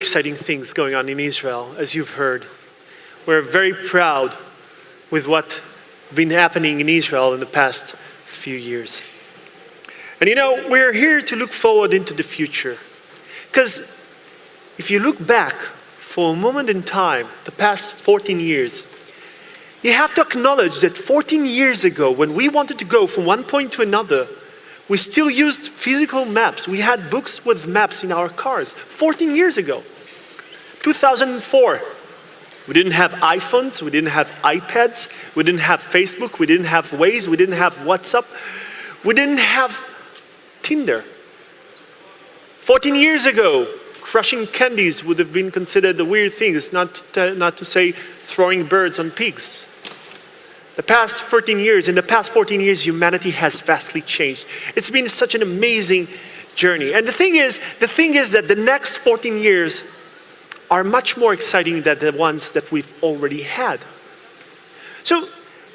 Exciting things going on in Israel, as you've heard. We're very proud with what's been happening in Israel in the past few years. And we're here to look forward into the future. Because if you look back for a moment in time, the past 14 years, you have to acknowledge that 14 years ago, when we wanted to go from one point to another, we still used physical maps. We had books with maps in our cars 14 years ago. 2004, we didn't have iPhones, we didn't have iPads, we didn't have Facebook, we didn't have Waze, we didn't have WhatsApp, we didn't have Tinder. 14 years ago, crushing candies would have been considered a weird thing, not to say throwing birds on pigs. In the past 14 years, humanity has vastly changed. It's been such an amazing journey. And the thing is that the next 14 years are much more exciting than the ones that we've already had. So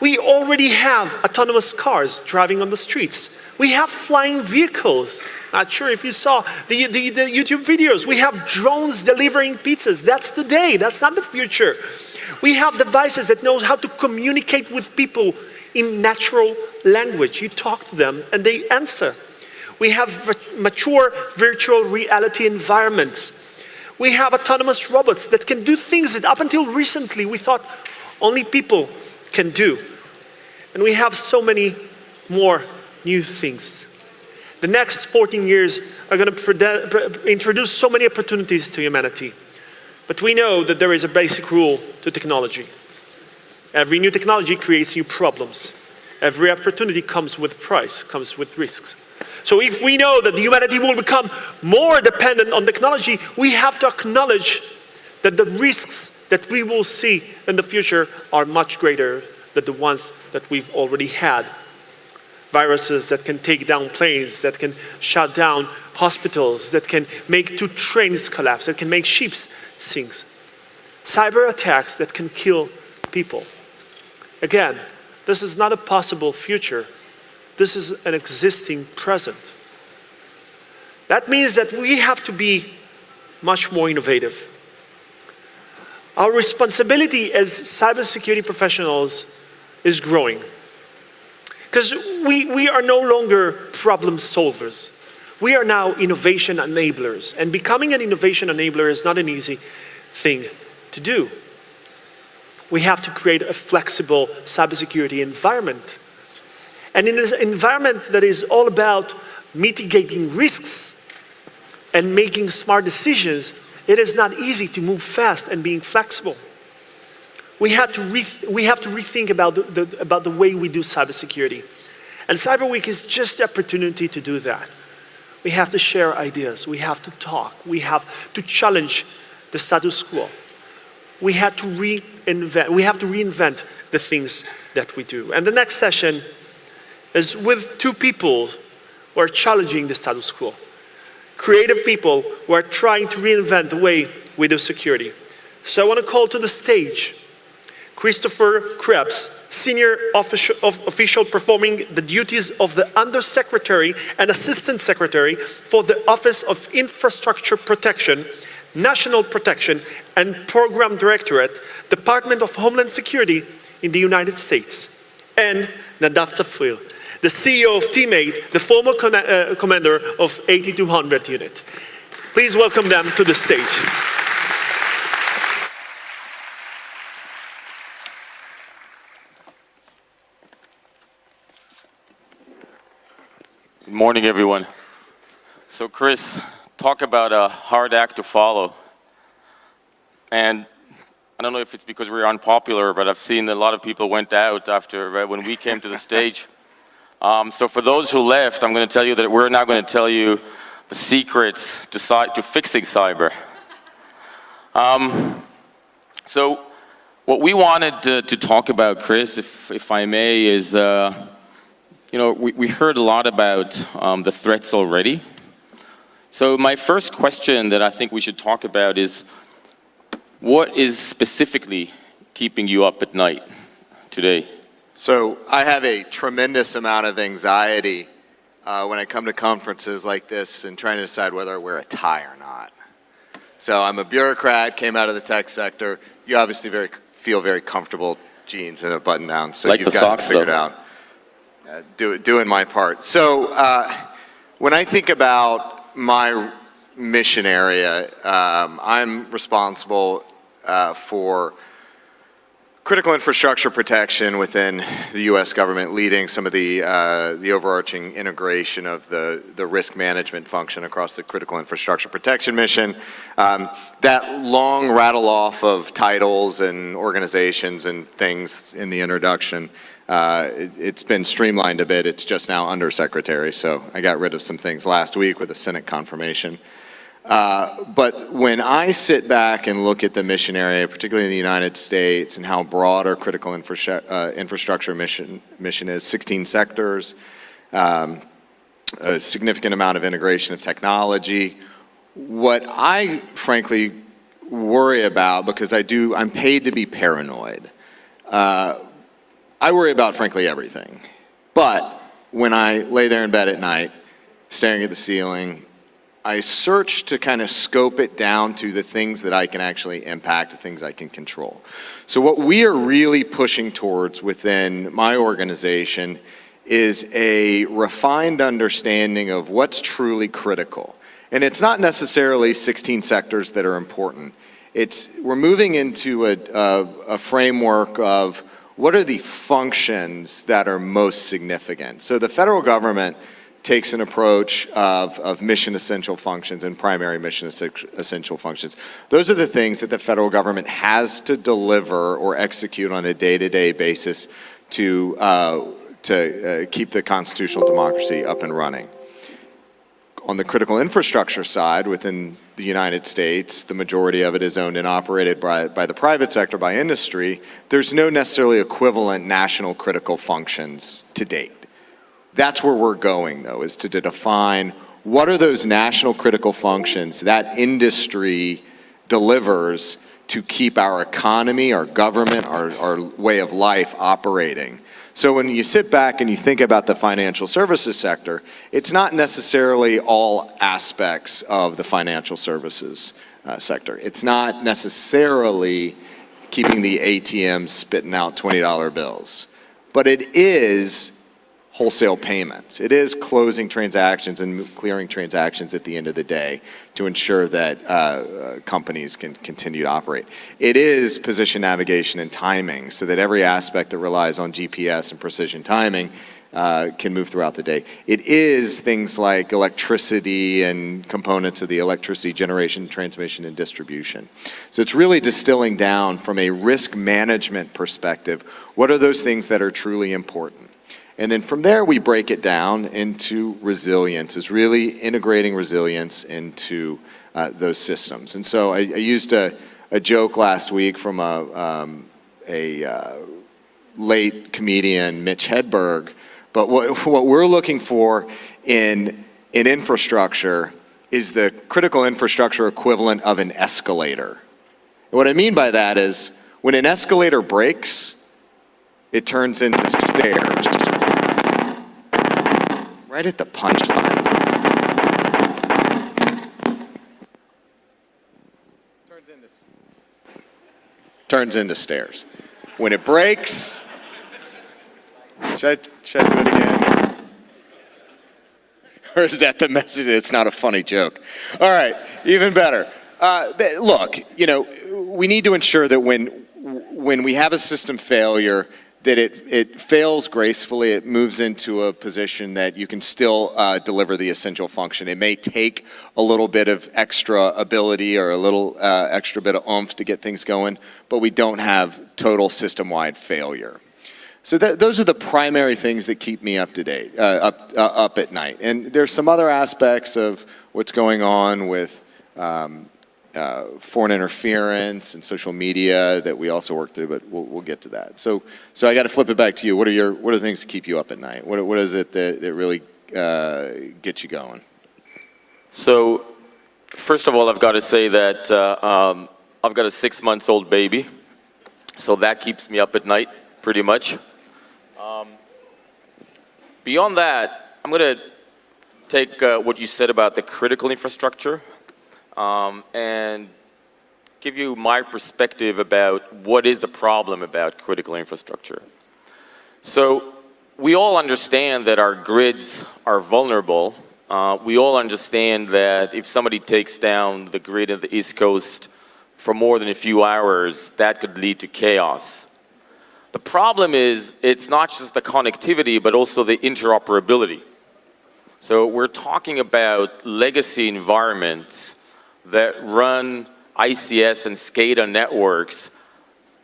we already have autonomous cars driving on the streets. We have flying vehicles. Not sure if you saw the YouTube videos. We have drones delivering pizzas. That's today, that's not the future. We have devices that know how to communicate with people in natural language. You talk to them and they answer. We have mature virtual reality environments. We have autonomous robots that can do things that up until recently we thought only people can do. And we have so many more new things. The next 14 years are going to introduce so many opportunities to humanity. But we know that there is a basic rule to technology. Every new technology creates new problems. Every opportunity comes with a price, comes with risks. So if we know that humanity will become more dependent on technology, we have to acknowledge that the risks that we will see in the future are much greater than the ones that we've already had. Viruses that can take down planes, that can shut down hospitals, that can make 2 trains collapse, that can make ships sink. Cyber attacks that can kill people. Again, this is not a possible future. This is an existing present. That means that we have to be much more innovative. Our responsibility as cybersecurity professionals is growing. Because we are no longer problem solvers. We are now innovation enablers. And becoming an innovation enabler is not an easy thing to do. We have to create a flexible cybersecurity environment. And in an environment that is all about mitigating risks and making smart decisions, it is not easy to move fast and being flexible. We have to rethink about the way we do cybersecurity. And CYBERWEEK is just the opportunity to do that. We have to share ideas. We have to talk. We have to challenge the status quo. We have to reinvent the things that we do. And the next session is with 2 people who are challenging the status quo. Creative people who are trying to reinvent the way we do security. So I want to call to the stage Christopher Krebs, Senior Official performing the duties of the Undersecretary and Assistant Secretary for the Office of Infrastructure Protection, National Protection, and Program Directorate, Department of Homeland Security in the United States. And Nadav Zafrir, the CEO of Teammate, the former commander of 8200 unit. Please welcome them to the stage. Good morning, everyone. So Chris, talk about a hard act to follow. And I don't know if it's because we're unpopular, but I've seen a lot of people went out after when we came to the stage. So for those who left, I'm going to tell you that we're now going to tell you the secrets to fixing cyber. So what we wanted to talk about, Chris, if I may, is we heard a lot about the threats already. So my first question that I think we should talk about is, what is specifically keeping you up at night today? So I have a tremendous amount of anxiety when I come to conferences like this and trying to decide whether I wear a tie or not. So I'm a bureaucrat, came out of the tech sector. You obviously feel very comfortable, jeans and a button down, so Like you've the got socks, it figured though. out. Doing my part. So when I think about my mission area, I'm responsible for critical infrastructure protection within the U.S. government, leading some of the overarching integration of the risk management function across the critical infrastructure protection mission. That long rattle off of titles and organizations and things in the introduction, it's been streamlined a bit. It's just now Undersecretary, so I got rid of some things last week with a Senate confirmation. But when I sit back and look at the mission area, particularly in the United States, and how broad our critical infrastructure mission is, 16 sectors, a significant amount of integration of technology, what I frankly worry about, because I'm paid to be paranoid, I worry about frankly everything. But when I lay there in bed at night, staring at the ceiling, I search to kind of scope it down to the things that I can actually impact, the things I can control. So what we are really pushing towards within my organization is a refined understanding of what's truly critical. And it's not necessarily 16 sectors that are important. We're moving into a framework of what are the functions that are most significant. So the federal government takes an approach of mission essential functions and primary mission essential functions. Those are the things that the federal government has to deliver or execute on a day-to-day basis to keep the constitutional democracy up and running. On the critical infrastructure side, within the United States, the majority of it is owned and operated by the private sector, by industry. There's no necessarily equivalent national critical functions to date. That's where we're going, though, is to define what are those national critical functions that industry delivers to keep our economy, our government, our way of life operating. So when you sit back and you think about the financial services sector, it's not necessarily all aspects of the financial services sector. It's not necessarily keeping the ATMs spitting out $20 bills, but it is wholesale payments. It is closing transactions and clearing transactions at the end of the day to ensure that companies can continue to operate. It is position navigation and timing so that every aspect that relies on GPS and precision timing can move throughout the day. It is things like electricity and components of the electricity generation, transmission, and distribution. So it's really distilling down from a risk management perspective, what are those things that are truly important? And then from there, we break it down into resilience. It's really integrating resilience into those systems. And so I used a joke last week from a late comedian, Mitch Hedberg. But what we're looking for in infrastructure is the critical infrastructure equivalent of an escalator. And what I mean by that is when an escalator breaks, it turns into stairs. Right at the punchline. Turns into stairs. When it breaks, should I do it again? Or is that the message? It's not a funny joke. All right, even better. Look, we need to ensure that when we have a system failure, that it fails gracefully, it moves into a position that you can still deliver the essential function. It may take a little bit of extra ability or a little extra bit of oomph to get things going, but we don't have total system-wide failure. So those are the primary things that keep me up to date, up at night. And there's some other aspects of what's going on with foreign interference and social media that we also work through, but we'll get to that. So I got to flip it back to you. What are the things that keep you up at night? What is it that really gets you going? So first of all, I've got to say that I've got a 6-month-old baby, so that keeps me up at night pretty much. Beyond that, I'm going to take what you said about the critical infrastructure and give you my perspective about what is the problem about critical infrastructure. So we all understand that our grids are vulnerable. We all understand that if somebody takes down the grid of the East Coast for more than a few hours, that could lead to chaos. The problem is, it's not just the connectivity, but also the interoperability. So we're talking about legacy environments that run ICS and SCADA networks.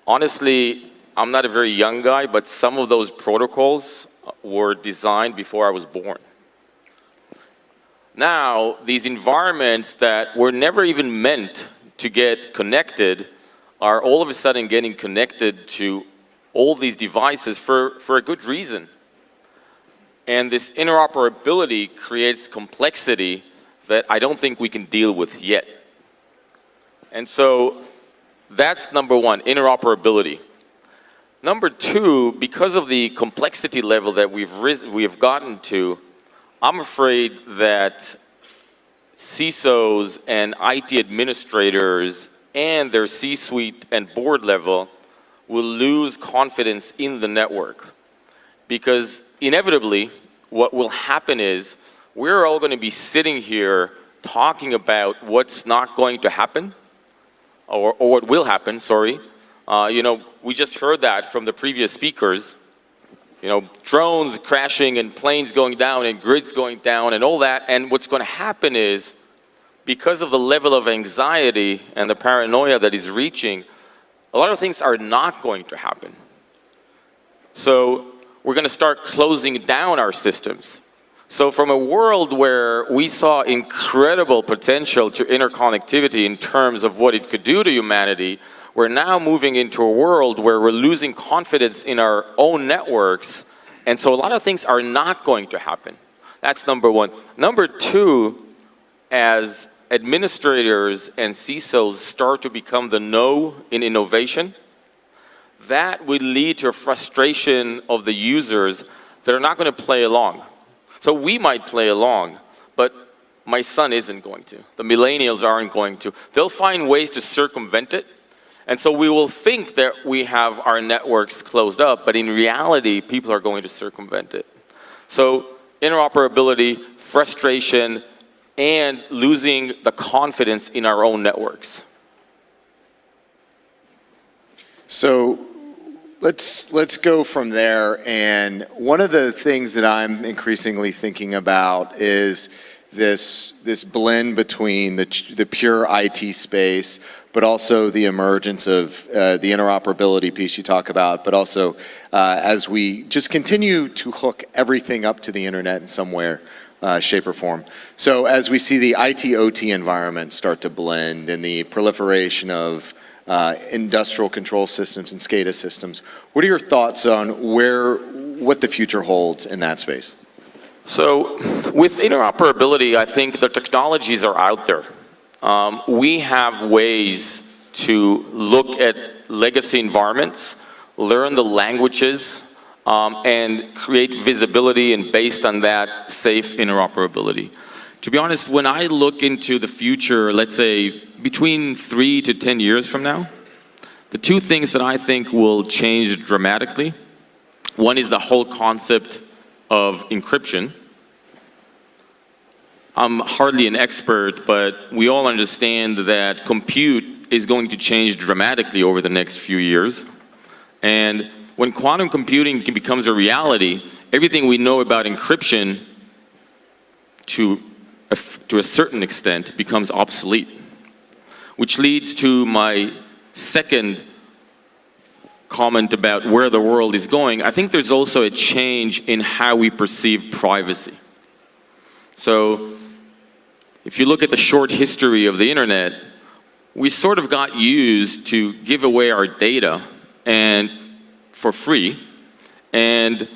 Honestly, I'm not a very young guy, but some of those protocols were designed before I was born. Now, these environments that were never even meant to get connected are all of a sudden getting connected to all these devices for a good reason. And this interoperability creates complexity that I don't think we can deal with yet. And so that's number one, interoperability. Number two, because of the complexity level that we have gotten to, I'm afraid that CISOs and IT administrators and their C-suite and board level will lose confidence in the network. Because inevitably, what will happen is we're all going to be sitting here talking about what's not going to happen, or what will happen, sorry. You know, we just heard that from the previous speakers. You know, drones crashing and planes going down and grids going down and all that. And what's going to happen is, because of the level of anxiety and the paranoia that is reaching, a lot of things are not going to happen. So we're going to start closing down our systems. So from a world where we saw incredible potential to interconnectivity in terms of what it could do to humanity, we're now moving into a world where we're losing confidence in our own networks. And so a lot of things are not going to happen. That's number one. Number two, as administrators and CISOs start to become the no in innovation, that will lead to a frustration of the users that are not going to play along. So we might play along, but my son isn't going to. The millennials aren't going to. They'll find ways to circumvent it. And so we will think that we have our networks closed up, but in reality, people are going to circumvent it. So interoperability, frustration, and losing the confidence in our own networks. So let's go from there. And one of the things that I'm increasingly thinking about is this blend between the pure IT space, but also the emergence of the interoperability piece you talk about, but also as we just continue to hook everything up to the internet in some way, shape or form. So as we see the IT-OT environment start to blend and the proliferation of industrial control systems and SCADA systems, what are your thoughts on what the future holds in that space? So with interoperability, I think the technologies are out there. We have ways to look at legacy environments, learn the languages, and create visibility, and based on that, safe interoperability. To be honest, when I look into the future, let's say between 3 to 10 years from now, the two things that I think will change dramatically, one is the whole concept of encryption. I'm hardly an expert, but we all understand that compute is going to change dramatically over the next few years. And when quantum computing becomes a reality, everything we know about encryption to a certain extent becomes obsolete, which leads to my second comment about where the world is going. I think there's also a change in how we perceive privacy. So if you look at the short history of the internet, we sort of got used to give away our data and for free, and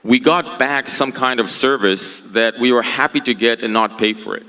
we got back some kind of service that we were happy to get and not pay for it.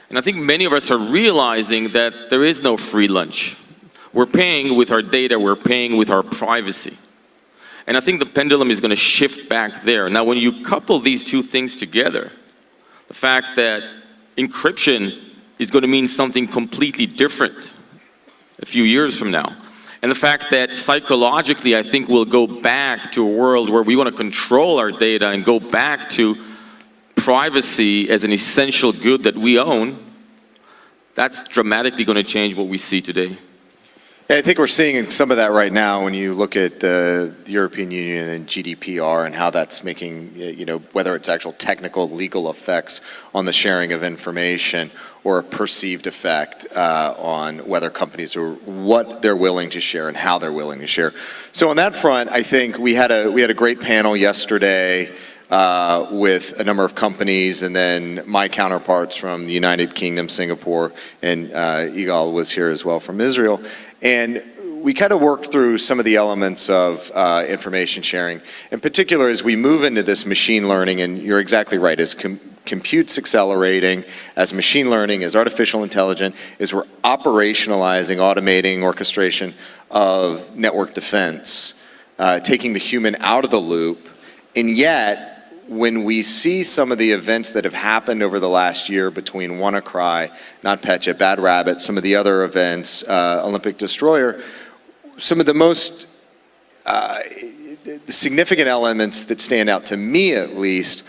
And I think many of us are realizing that there is no free lunch. We're paying with our data, we're paying with our privacy. And I think the pendulum is going to shift back there. Now, when you couple these two things together, the fact that encryption is going to mean something completely different a few years from now. And the fact that psychologically, I think we'll go back to a world where we want to control our data and go back to privacy as an essential good that we own, that's dramatically going to change what we see today. Yeah, I think we're seeing some of that right now when you look at the European Union and GDPR and how that's making, whether it's actual technical legal effects on the sharing of information or a perceived effect on whether companies are what they're willing to share and how they're willing to share. So on that front, I think we had a great panel yesterday with a number of companies, and then my counterparts from the United Kingdom, Singapore, and Igal was here as well from Israel. And we kind of worked through some of the elements of information sharing. In particular, as we move into this machine learning, and you're exactly right, as compute's accelerating, as machine learning, as artificial intelligence, as we're operationalizing, automating orchestration of network defense, taking the human out of the loop, and yet, when we see some of the events that have happened over the last year between WannaCry, NotPetya, Bad Rabbit, some of the other events, Olympic Destroyer, some of the most significant elements that stand out to me at least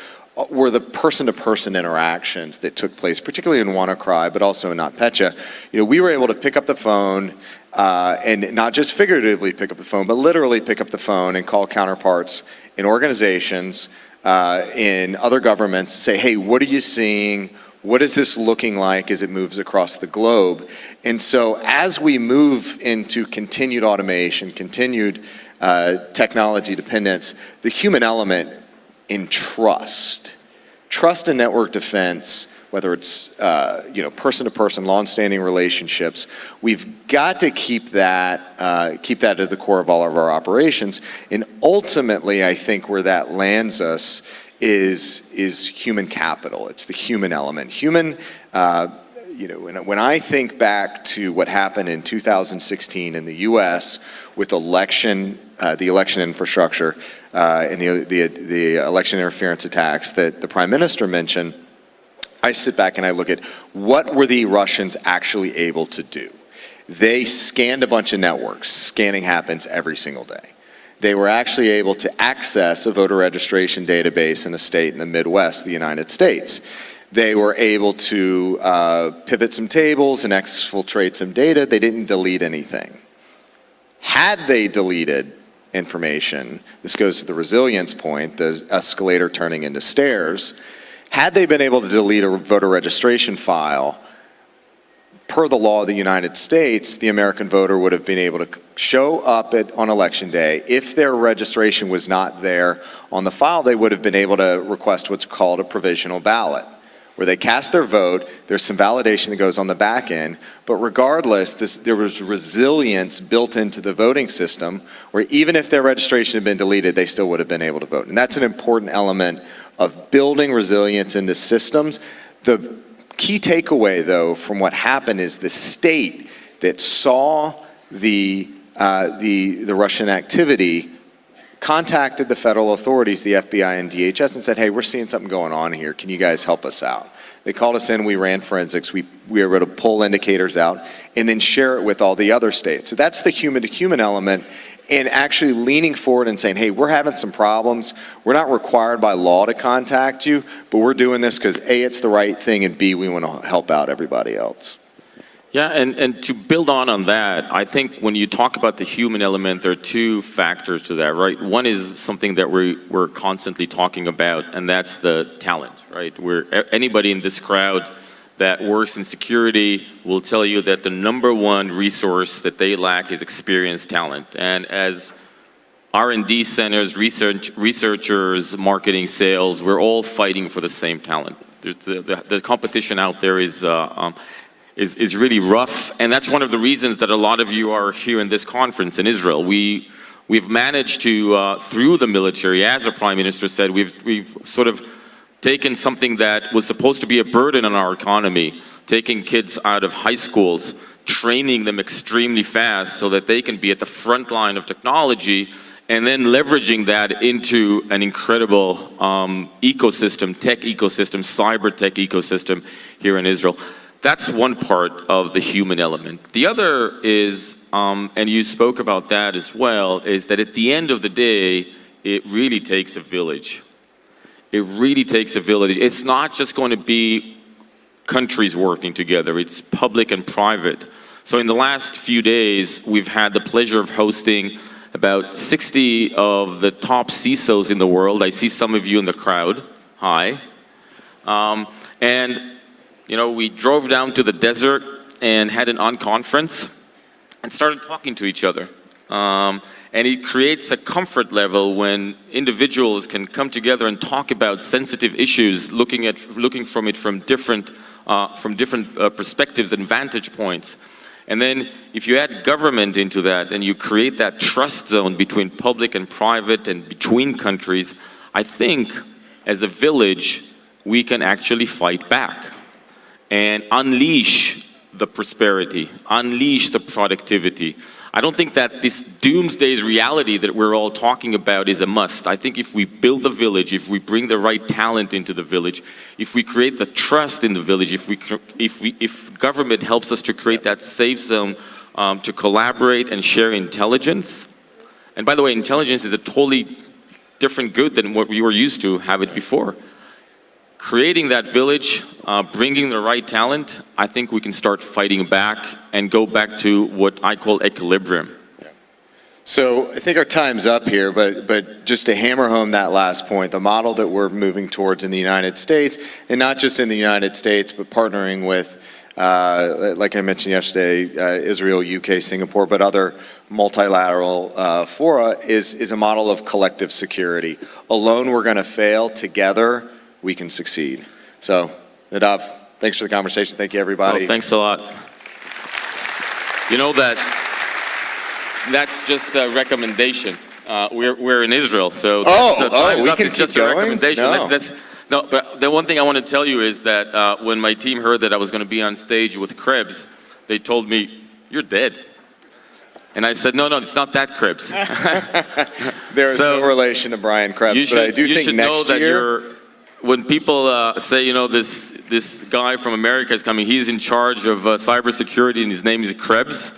were the person-to-person interactions that took place, particularly in WannaCry, but also in NotPetya. We were able to pick up the phone, and not just figuratively pick up the phone, but literally pick up the phone and call counterparts in organizations, in other governments, say, hey, what are you seeing? What is this looking like as it moves across the globe? And so as we move into continued automation, continued technology dependence, the human element in trust and network defense, whether it's person-to-person, long-standing relationships, we've got to keep that at the core of all of our operations. And ultimately, I think where that lands us is human capital. It's the human element. When I think back to what happened in 2016 in the U.S. with the election infrastructure and the election interference attacks that the Prime Minister mentioned, I sit back and I look at what were the Russians actually able to do. They scanned a bunch of networks. Scanning happens every single day. They were actually able to access a voter registration database in a state in the Midwest, the United States. They were able to pivot some tables and exfiltrate some data. They didn't delete anything. Had they deleted information, this goes to the resilience point, the escalator turning into stairs, had they been able to delete a voter registration file, per the law of the United States, the American voter would have been able to show up on election day. If their registration was not there on the file, they would have been able to request what's called a provisional ballot, where they cast their vote. There's some validation that goes on the back end, but regardless, there was resilience built into the voting system, where even if their registration had been deleted, they still would have been able to vote. And that's an important element of building resilience into systems. The key takeaway, though, from what happened is the state that saw the Russian activity contacted the federal authorities, the FBI and DHS, and said, hey, we're seeing something going on here. Can you guys help us out? They called us in, we ran forensics, we were able to pull indicators out and then share it with all the other states. So that's the human-to-human element, and actually leaning forward and saying, hey, we're having some problems. We're not required by law to contact you, but we're doing this because A, it's the right thing, and B, we want to help out everybody else. Yeah, and to build on that, I think when you talk about the human element, there are two factors to that, right? One is something that we're constantly talking about, and that's the talent, right? Anybody in this crowd that works in security will tell you that the number one resource that they lack is experienced talent. And as R&D centers, researchers, marketing, sales, we're all fighting for the same talent. The competition out there is really rough, and that's one of the reasons that a lot of you are here in this conference in Israel. We've managed to, through the military, as the Prime Minister said, we've sort of taken something that was supposed to be a burden on our economy, taking kids out of high schools, training them extremely fast so that they can be at the front line of technology, and then leveraging that into an incredible ecosystem, tech ecosystem, cyber tech ecosystem here in Israel. that's one part of the human element. The other is, and you spoke about that as well, is that at the end of the day, it really takes a village. It really takes a village. It's not just going to be countries working together. It's public and private. So in the last few days, we've had the pleasure of hosting about 60 of the top CISOs in the world. I see some of you in the crowd. Hi. And, you know, we drove down to the desert and had an unconference and started talking to each other. And it creates a comfort level when individuals can come together and talk about sensitive issues, looking from it from different perspectives and vantage points. And then if you add government into that and you create that trust zone between public and private and between countries, I think as a village, we can actually fight back and unleash the prosperity, unleash the productivity. I don't think that this doomsday reality that we're all talking about is a must. I think if we build the village, if we bring the right talent into the village, if we create the trust in the village, if government helps us to create that safe zone to collaborate and share intelligence. And by the way, intelligence is a totally different good than what we were used to have it before. Creating that village, bringing the right talent, I think we can start fighting back and go back to what I call equilibrium. So I think our time's up here, but just to hammer home that last point, the model that we're moving towards in the United States, and not just in the United States, but partnering with, like I mentioned yesterday, Israel, UK, Singapore, but other multilateral fora, is a model of collective security. Alone, we're going to fail. Together, we can succeed. So, Nadav, thanks for the conversation. Thank you, everybody. Well, thanks a lot. You know that's just a recommendation. We're in Israel, so we can it's just keep a going? recommendation. No. No, but the one thing I want to tell you is that when my team heard that I was going to be on stage with Krebs, they told me, "You're dead." And I said, no, it's not that Krebs. There is no relation to Brian Krebs, but I do think next year, when people say, you know, this guy from America is coming, he's in charge of cybersecurity and his name is Krebs,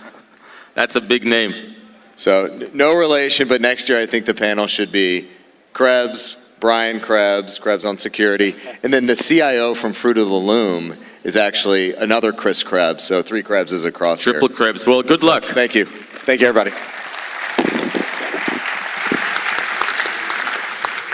that's a big name. So no relation, but next year I think the panel should be Krebs, Brian Krebs, Krebs on security, and then the CIO from Fruit of the Loom is actually another Chris Krebs, so 3 Krebs is across Triple here. Krebs. Well, good luck. Thank you. Thank you, everybody.